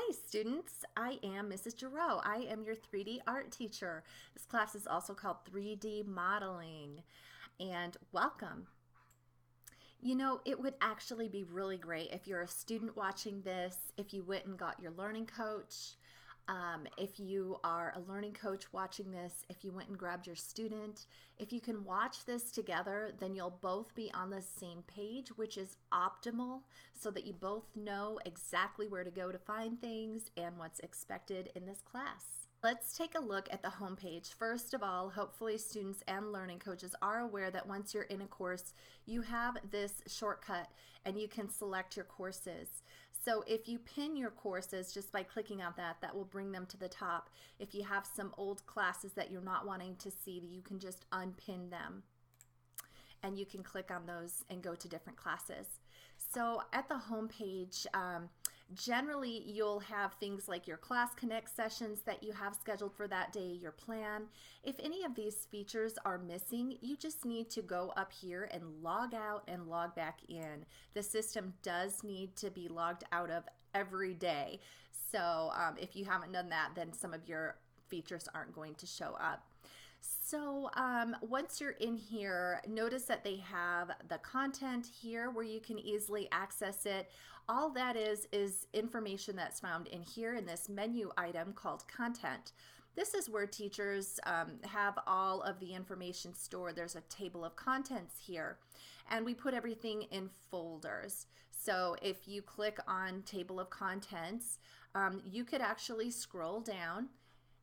Hi students, I am Mrs. Girot. I am your 3D art teacher. This class is also called 3D modeling, and welcome. You know, it would actually be really great if you're a student watching this, if you went and got your learning coach. If you are a learning coach watching this, if you went and grabbed your student, if you can watch this together, then you'll both be on the same page, which is optimal, so that you both know exactly where to go to find things and what's expected in this class. Let's take a look at the homepage. First of all, hopefully students and learning coaches are aware that once you're in a course, you have this shortcut and you can select your courses. So if you pin your courses just by clicking on that, that will bring them to the top. If you have some old classes that you're not wanting to see, you can just unpin them, and you can click on those and go to different classes. So at the home page, generally you'll have things like your class connect sessions that you have scheduled for that day, your plan. If any of these features are missing, you just need to go up here and log out and log back in. The system does need to be logged out of every day. So if you haven't done that, then some of your features aren't going to show up. So once you're in here, notice that they have the content here where you can easily access it. All that is information that's found in here in this menu item called content. This is where teachers have all of the information stored. There's a table of contents here, and we put everything in folders. So if you click on table of contents, you could actually scroll down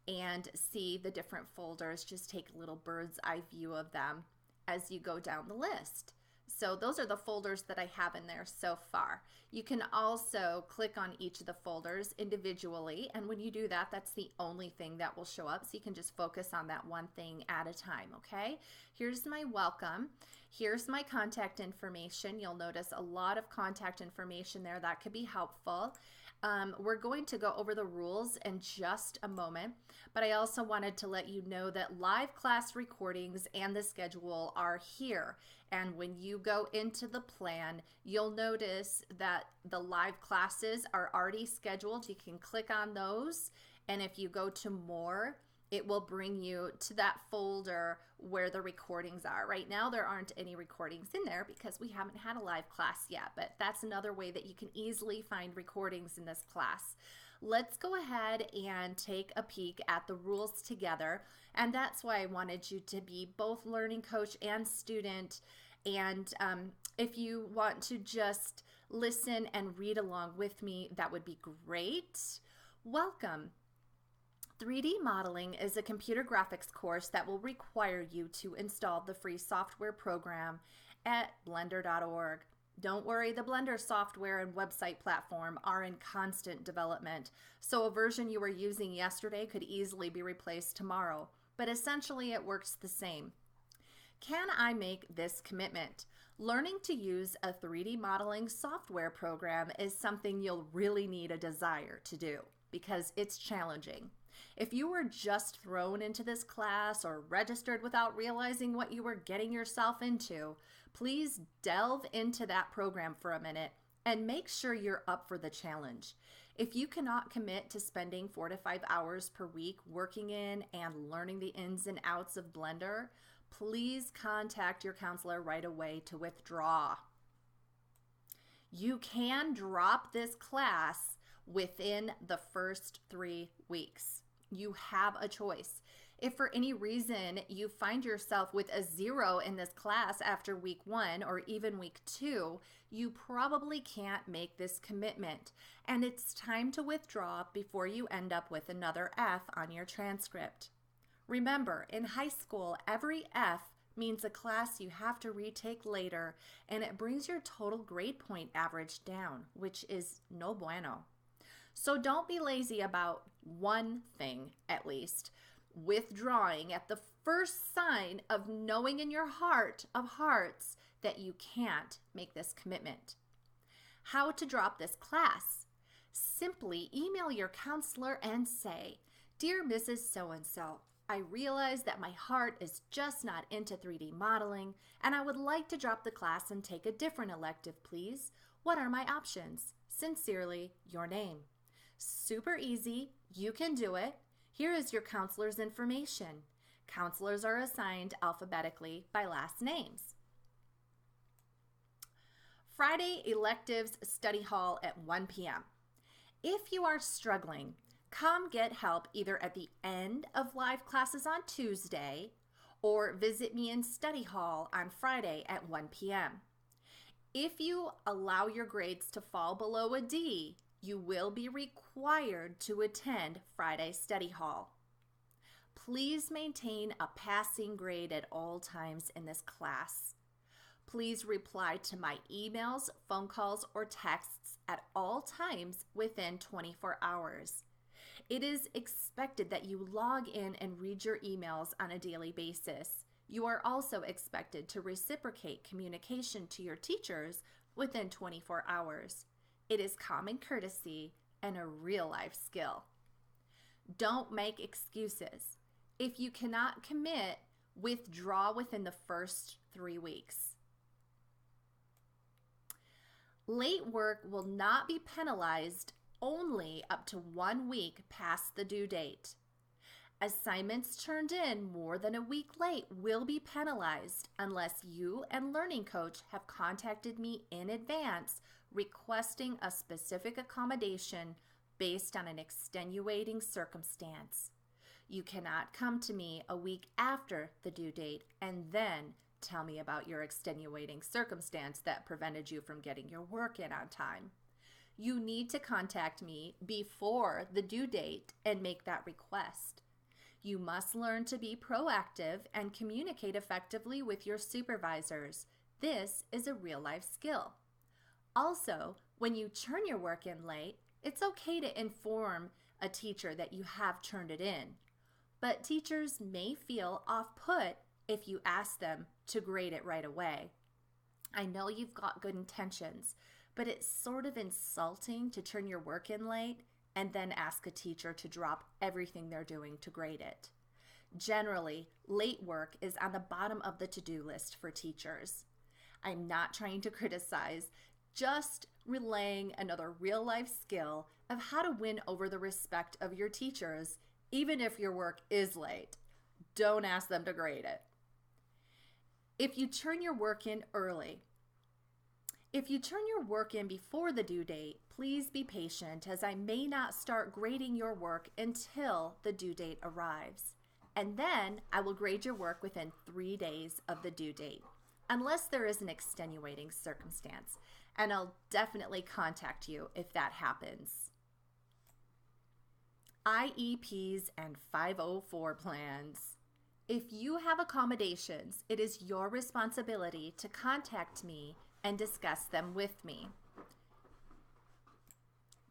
and see the different folders. Just take a little bird's eye view of them as you go down the list. So those are the folders that I have in there so far. You can also click on each of the folders individually, and when you do that, that's the only thing that will show up, so you can just focus on that one thing at a time, okay? Here's my welcome. Here's my contact information. You'll notice a lot of contact information there. That could be helpful. We're going to go over the rules in just a moment, but I also wanted to let you know that live class recordings and the schedule are here. And when you go into the plan, you'll notice that the live classes are already scheduled. You can click on those, and if you go to more, it will bring you to that folder where the recordings are. Right now there aren't any recordings in there because we haven't had a live class yet, but that's another way that you can easily find recordings in this class. Let's go ahead and take a peek at the rules together, and that's why I wanted you to be both learning coach and student. And if you want to just listen and read along with me, that would be great. Welcome. 3D modeling is a computer graphics course that will require you to install the free software program at blender.org. Don't worry, the Blender software and website platform are in constant development, so a version you were using yesterday could easily be replaced tomorrow, but essentially it works the same. Can I make this commitment? Learning to use a 3D modeling software program is something you'll really need a desire to do, because it's challenging. If you were just thrown into this class or registered without realizing what you were getting yourself into, please delve into that program for a minute and make sure you're up for the challenge. If you cannot commit to spending 4 to 5 hours per week working in and learning the ins and outs of Blender, please contact your counselor right away to withdraw. You can drop this class within the first 3 weeks. You have a choice. If for any reason you find yourself with a 0 in this class after week 1 or even week 2, you probably can't make this commitment, and it's time to withdraw before you end up with another F on your transcript. Remember, in high school, every F means a class you have to retake later, and it brings your total grade point average down, which is no bueno. So don't be lazy about one thing, at least. Withdrawing at the first sign of knowing in your heart of hearts that you can't make this commitment. How to drop this class? Simply email your counselor and say, "Dear Mrs. So-and-so, I realize that my heart is just not into 3D modeling, and I would like to drop the class and take a different elective, please. What are my options? Sincerely, your name." Super easy. You can do it. Here is your counselor's information. Counselors are assigned alphabetically by last names. Friday electives study hall at 1 p.m. If you are struggling, come get help either at the end of live classes on Tuesday or visit me in study hall on Friday at 1 p.m. If you allow your grades to fall below a D, you will be required to attend Friday study hall. Please maintain a passing grade at all times in this class. Please reply to my emails, phone calls, or texts at all times within 24 hours. It is expected that you log in and read your emails on a daily basis. You are also expected to reciprocate communication to your teachers within 24 hours. It is common courtesy and a real-life skill. Don't make excuses. If you cannot commit, withdraw within the first 3 weeks. Late work will not be penalized only up to 1 week past the due date. Assignments turned in more than a week late will be penalized unless you and Learning Coach have contacted me in advance requesting a specific accommodation based on an extenuating circumstance. You cannot come to me a week after the due date and then tell me about your extenuating circumstance that prevented you from getting your work in on time. You need to contact me before the due date and make that request. You must learn to be proactive and communicate effectively with your supervisors. This is a real-life skill. Also, when you turn your work in late, it's okay to inform a teacher that you have turned it in. But teachers may feel off-put if you ask them to grade it right away. I know you've got good intentions, but it's sort of insulting to turn your work in late and then ask a teacher to drop everything they're doing to grade it. Generally, late work is on the bottom of the to-do list for teachers. I'm not trying to criticize, just relaying another real-life skill of how to win over the respect of your teachers, even if your work is late. Don't ask them to grade it. If you turn your work in early, if you turn your work in before the due date, please be patient as I may not start grading your work until the due date arrives. And then I will grade your work within 3 days of the due date, unless there is an extenuating circumstance. And I'll definitely contact you if that happens. IEPs and 504 plans. If you have accommodations, it is your responsibility to contact me and discuss them with me.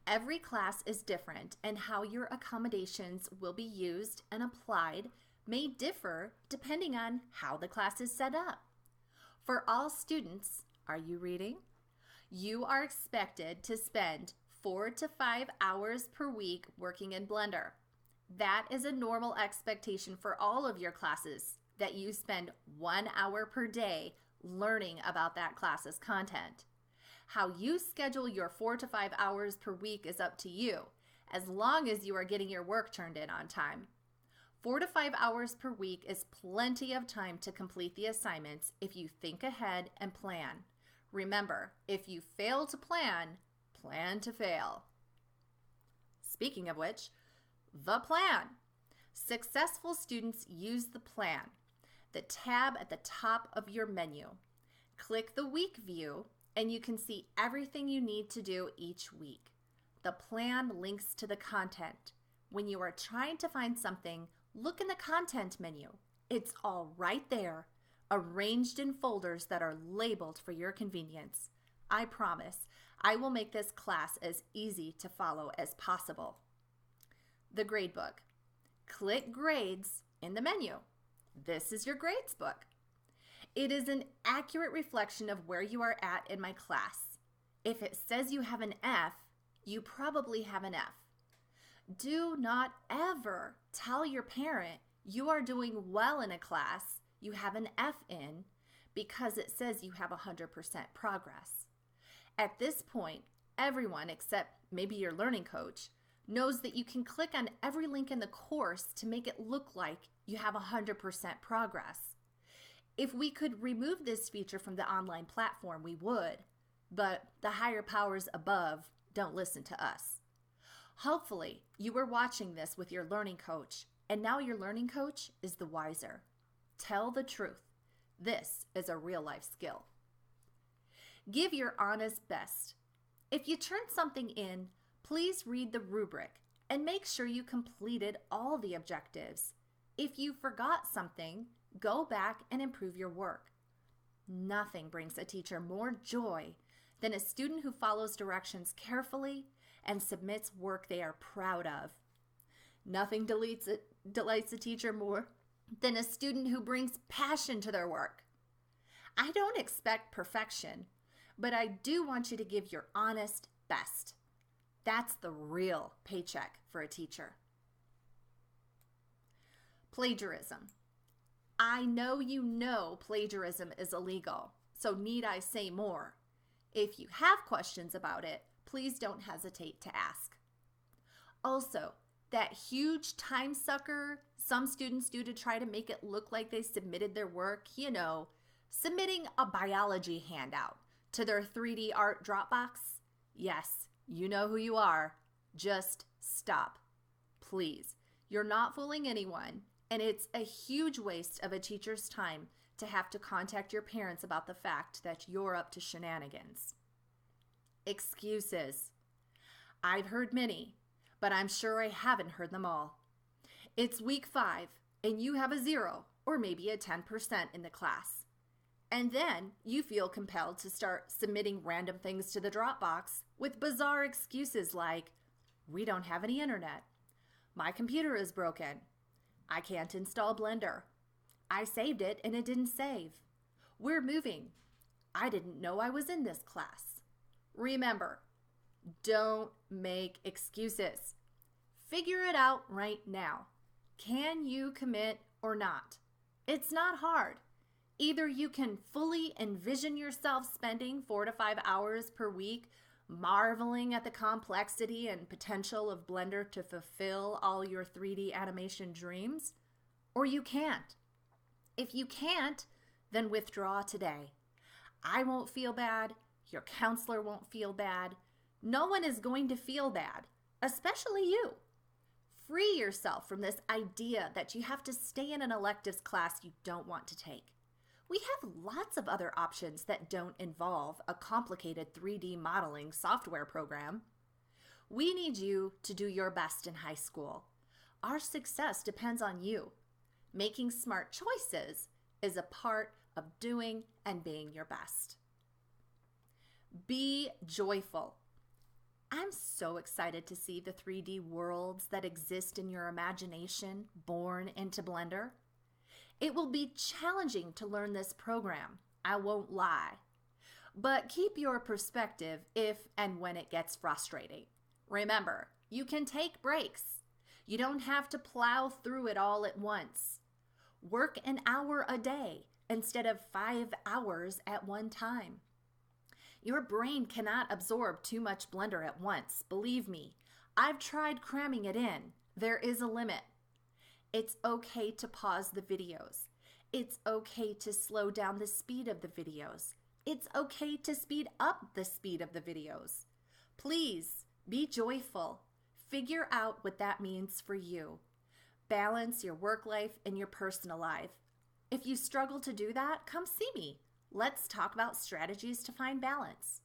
Every class is different, and how your accommodations will be used and applied may differ depending on how the class is set up. For all students, are you reading? You are expected to spend 4 to 5 hours per week working in Blender. That is a normal expectation for all of your classes, that you spend 1 hour per day learning about that class's content. How you schedule your 4 to 5 hours per week is up to you, as long as you are getting your work turned in on time. 4 to 5 hours per week is plenty of time to complete the assignments if you think ahead and plan. Remember, if you fail to plan, plan to fail. Speaking of which, the plan. Successful students use the plan, the tab at the top of your menu. Click the week view and you can see everything you need to do each week. The plan links to the content. When you are trying to find something, look in the content menu. It's all right there, arranged in folders that are labeled for your convenience. I promise I will make this class as easy to follow as possible. The gradebook. Click Grades in the menu. This is your grades book. It is an accurate reflection of where you are at in my class. If it says you have an F, you probably have an F. Do not ever tell your parent you are doing well in a class you have an F in because it says you have 100% progress. At this point, everyone except maybe your learning coach knows that you can click on every link in the course to make it look like you have 100% progress. If we could remove this feature from the online platform, we would, but the higher powers above don't listen to us. Hopefully, you were watching this with your learning coach, and now your learning coach is the wiser. Tell the truth. This is a real-life skill. Give your honest best. If you turned something in, please read the rubric and make sure you completed all the objectives. If you forgot something, go back and improve your work. Nothing brings a teacher more joy than a student who follows directions carefully and submits work they are proud of. Nothing delights a teacher more than a student who brings passion to their work. I don't expect perfection, but I do want you to give your honest best. That's the real paycheck for a teacher. Plagiarism. I know you know plagiarism is illegal, so need I say more? If you have questions about it, please don't hesitate to ask. Also, that huge time sucker some students do to try to make it look like they submitted their work, submitting a biology handout to their 3D art Dropbox. Yes, you know who you are. Just stop, please. You're not fooling anyone, and it's a huge waste of a teacher's time to have to contact your parents about the fact that you're up to shenanigans. Excuses. I've heard many, but I'm sure I haven't heard them all. It's week 5, and you have a 0 or maybe a 10% in the class. And then you feel compelled to start submitting random things to the Dropbox with bizarre excuses like, we don't have any internet, my computer is broken, I can't install Blender, I saved it and it didn't save, we're moving, I didn't know I was in this class. Remember, don't make excuses. Figure it out right now. Can you commit or not? It's not hard. Either you can fully envision yourself spending 4 to 5 hours per week marveling at the complexity and potential of Blender to fulfill all your 3D animation dreams, or you can't. If you can't, then withdraw today. I won't feel bad. Your counselor won't feel bad. No one is going to feel bad, especially you. Free yourself from this idea that you have to stay in an electives class you don't want to take. We have lots of other options that don't involve a complicated 3D modeling software program. We need you to do your best in high school. Our success depends on you. Making smart choices is a part of doing and being your best. Be joyful. I'm so excited to see the 3D worlds that exist in your imagination born into Blender. It will be challenging to learn this program, I won't lie. But keep your perspective if and when it gets frustrating. Remember, you can take breaks. You don't have to plow through it all at once. Work an hour a day instead of 5 hours at one time. Your brain cannot absorb too much Blender at once. Believe me, I've tried cramming it in. There is a limit. It's okay to pause the videos. It's okay to slow down the speed of the videos. It's okay to speed up the speed of the videos. Please be joyful. Figure out what that means for you. Balance your work life and your personal life. If you struggle to do that, come see me. Let's talk about strategies to find balance.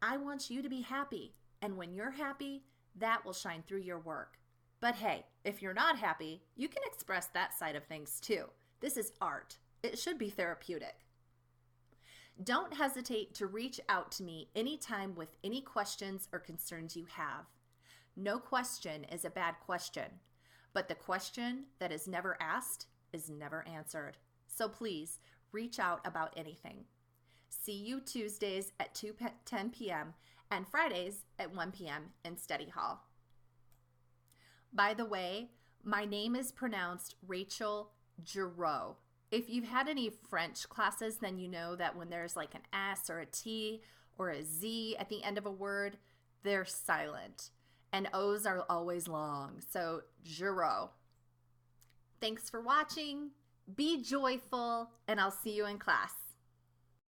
I want you to be happy, and when you're happy, that will shine through your work. But hey, if you're not happy, you can express that side of things too. This is art. It should be therapeutic. Don't hesitate to reach out to me anytime with any questions or concerns you have. No question is a bad question, but the question that is never asked is never answered. So please, reach out about anything. See you Tuesdays at 2:10 p.m. and Fridays at 1 p.m. in study hall. By the way, my name is pronounced Rachel Girot. If you've had any French classes, then you know that when there's like an S or a T or a Z at the end of a word, they're silent. and O's are always long. So Girot. Thanks for watching. Be joyful, and I'll see you in class.